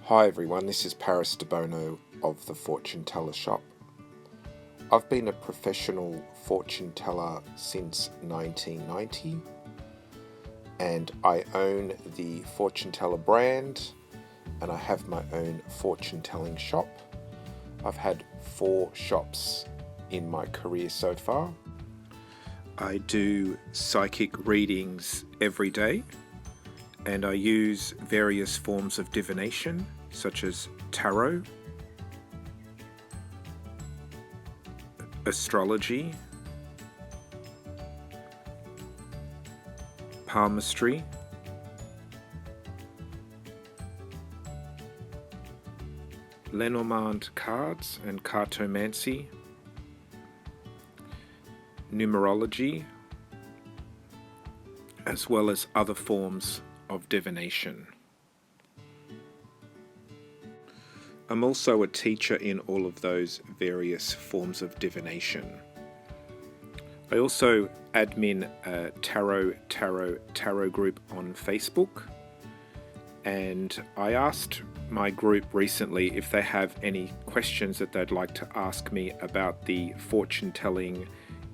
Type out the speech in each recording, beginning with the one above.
Hi everyone, this is Paris Debono of the Fortune Teller Shop. I've been a professional fortune teller since 1990 and I own the Fortune Teller brand and I have my own fortune telling shop. I've had 4 shops in my career so far. I do psychic readings every day and I use various forms of divination such as tarot, astrology, palmistry, Lenormand cards and cartomancy, numerology, as well as other forms of divination. I'm also a teacher in all of those various forms of divination. I also admin a tarot group on Facebook, and I asked my group recently if they have any questions that they'd like to ask me about the fortune telling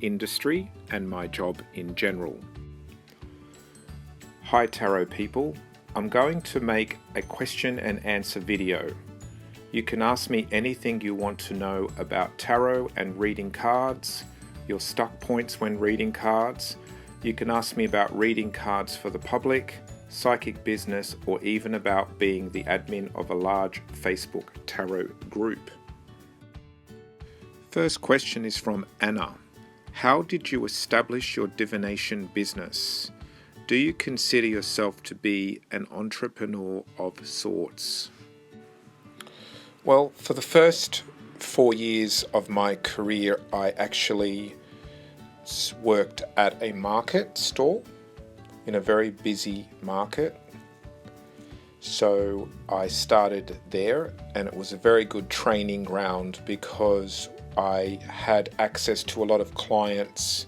industry and my job in general. Hi tarot people, I'm going to make a question and answer video. You can ask me anything you want to know about tarot and reading cards, your stuck points when reading cards. You can ask me about reading cards for the public, psychic business, or even about being the admin of a large Facebook tarot group. First question is from Anna. How did you establish your divination business? Do you consider yourself to be an entrepreneur of sorts? Well, for the first 4 years of my career, I actually worked at a market stall in a very busy market. So I started there and it was a very good training ground because I had access to a lot of clients,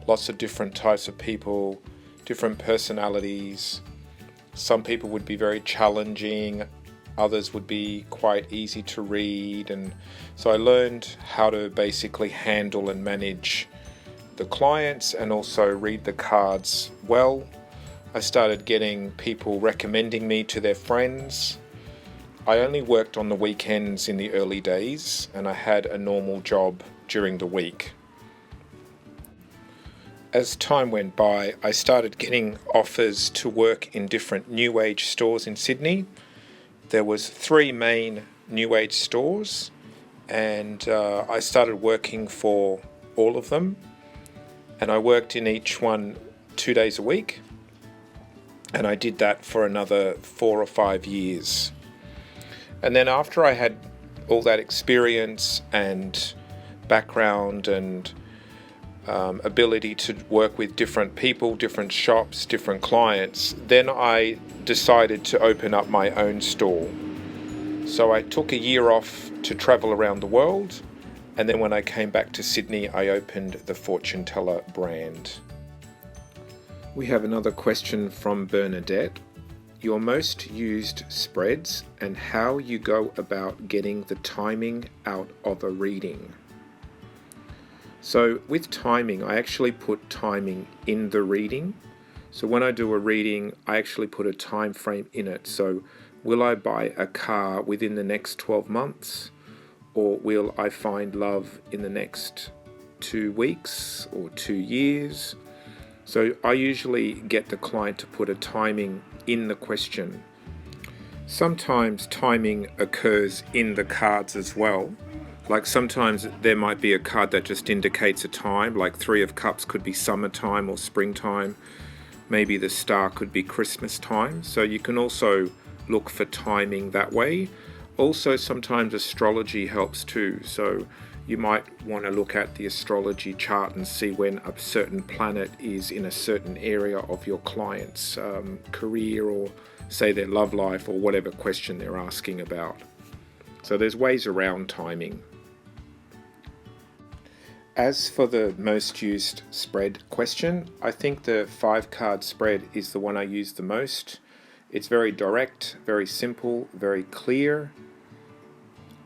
lots of different types of people, different personalities. Some people would be very challenging, others would be quite easy to read, and so I learned how to basically handle and manage the clients and also read the cards well. I started getting people recommending me to their friends. I only worked on the weekends in the early days and I had a normal job during the week. As time went by, I started getting offers to work in different New Age stores in Sydney. There was 3 main New Age stores and I started working for all of them, and I worked in each one 2 days a week, and I did that for another 4 or 5 years. And then after I had all that experience and background and ability to work with different people, different shops, different clients, then I decided to open up my own store. So I took a year off to travel around the world, and then when I came back to Sydney, I opened the Fortune Teller brand. We have another question from Bernadette. Your most used spreads and how you go about getting the timing out of a reading. So with timing, I actually put timing in the reading. So when I do a reading, I actually put a time frame in it. So will I buy a car within the next 12 months? Or will I find love in the next 2 weeks or 2 years? So I usually get the client to put a timing in the question. Sometimes timing occurs in the cards as well. Like sometimes there might be a card that just indicates a time, like 3 of Cups could be summertime or springtime. Maybe the star could be Christmas time. So you can also look for timing that way. Also, sometimes astrology helps too. So you might want to look at the astrology chart and see when a certain planet is in a certain area of your client's career, or say their love life, or whatever question they're asking about. So there's ways around timing. As for the most used spread question, I think the 5-card spread is the one I use the most. It's very direct, very simple, very clear.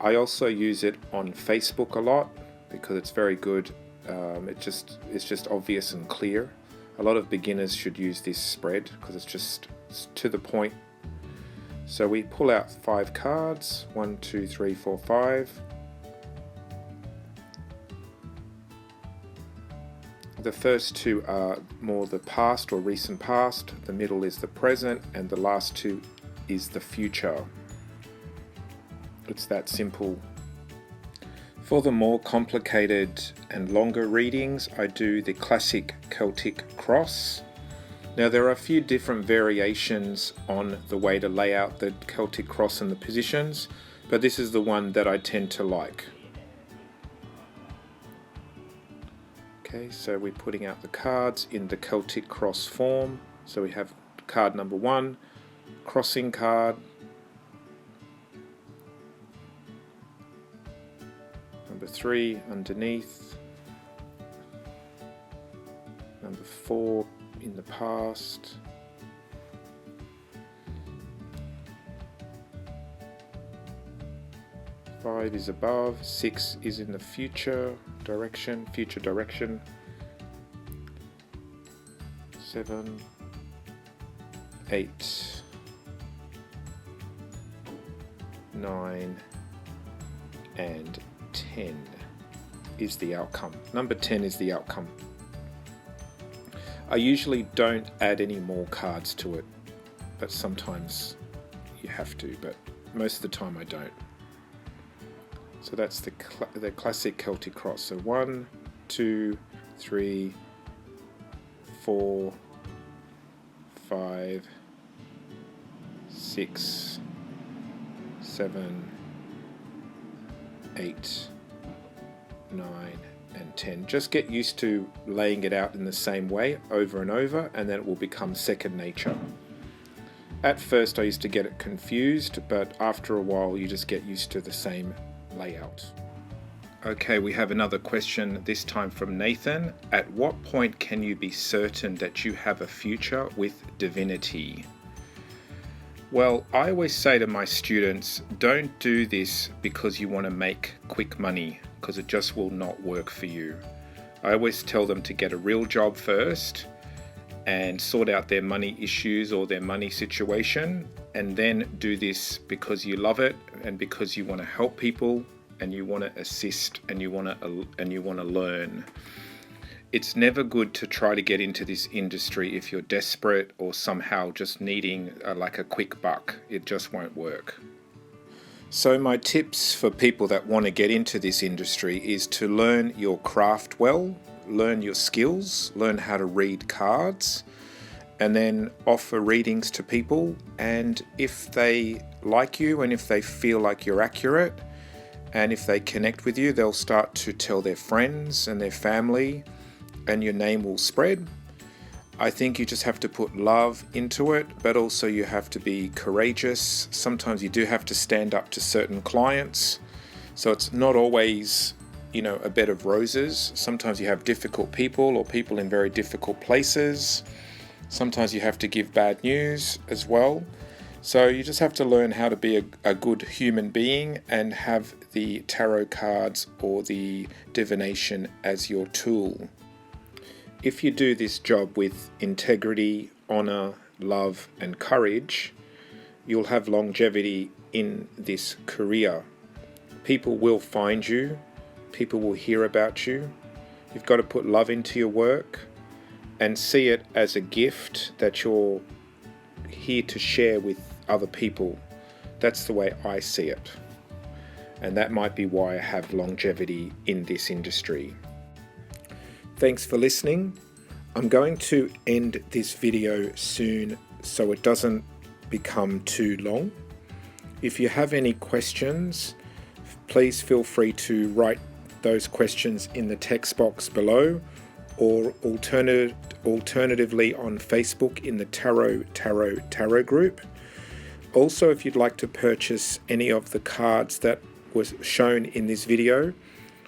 I also use it on Facebook a lot because it's very good. It's just obvious and clear. A lot of beginners should use this spread because it's to the point. So we pull out 5 cards, 1, 2, 3, 4, 5. The first 2 are more the past or recent past, the middle is the present, and the last 2 is the future. It's that simple. For the more complicated and longer readings, I do the classic Celtic cross. Now there are a few different variations on the way to lay out the Celtic cross and the positions, but this is the one that I tend to like. Okay, so we're putting out the cards in the Celtic cross form. So we have card number 1, crossing card. Number 3 underneath. Number 4 in the past. Five is above, 6 is in the future direction, 7, 8, 9, and 10 is the outcome. Number 10 is the outcome. I usually don't add any more cards to it, but sometimes you have to, but most of the time I don't. So that's the classic Celtic cross. So 1, 2, 3, 4, 5, 6, 7, 8, 9, and 10. Just get used to laying it out in the same way over and over, and then it will become second nature. At first I used to get it confused, but after a while you just get used to the same layout. Okay, we have another question, this time from Nathan. At what point can you be certain that you have a future with divinity? Well, I always say to my students, don't do this because you want to make quick money, because it just will not work for you. I always tell them to get a real job first and sort out their money issues or their money situation, and then do this because you love it and because you want to help people and you want to assist and you want to learn. It's never good to try to get into this industry if you're desperate or somehow just needing like a quick buck. It just won't work. So my tips for people that want to get into this industry is to learn your craft well, learn your skills, learn how to read cards, and then offer readings to people. And if they like you and if they feel like you're accurate and if they connect with you, they'll start to tell their friends and their family, and your name will spread. I think you just have to put love into it, but also you have to be courageous. Sometimes you do have to stand up to certain clients. So it's not always, a bed of roses. Sometimes you have difficult people or people in very difficult places. Sometimes you have to give bad news as well. So you just have to learn how to be a good human being and have the tarot cards or the divination as your tool. If you do this job with integrity, honor, love, and courage, you'll have longevity in this career. People will find you. People will hear about you. You've got to put love into your work and see it as a gift that you're here to share with other people. That's the way I see it. And that might be why I have longevity in this industry. Thanks for listening. I'm going to end this video soon so it doesn't become too long. If you have any questions, please feel free to write those questions in the text box below, or alternatively on Facebook in the Tarot group. Also, if you'd like to purchase any of the cards that was shown in this video,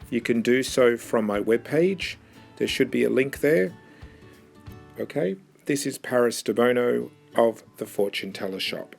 you can do so from my webpage. There should be a link there. Okay, this is Paris Debono. of the fortune teller shop.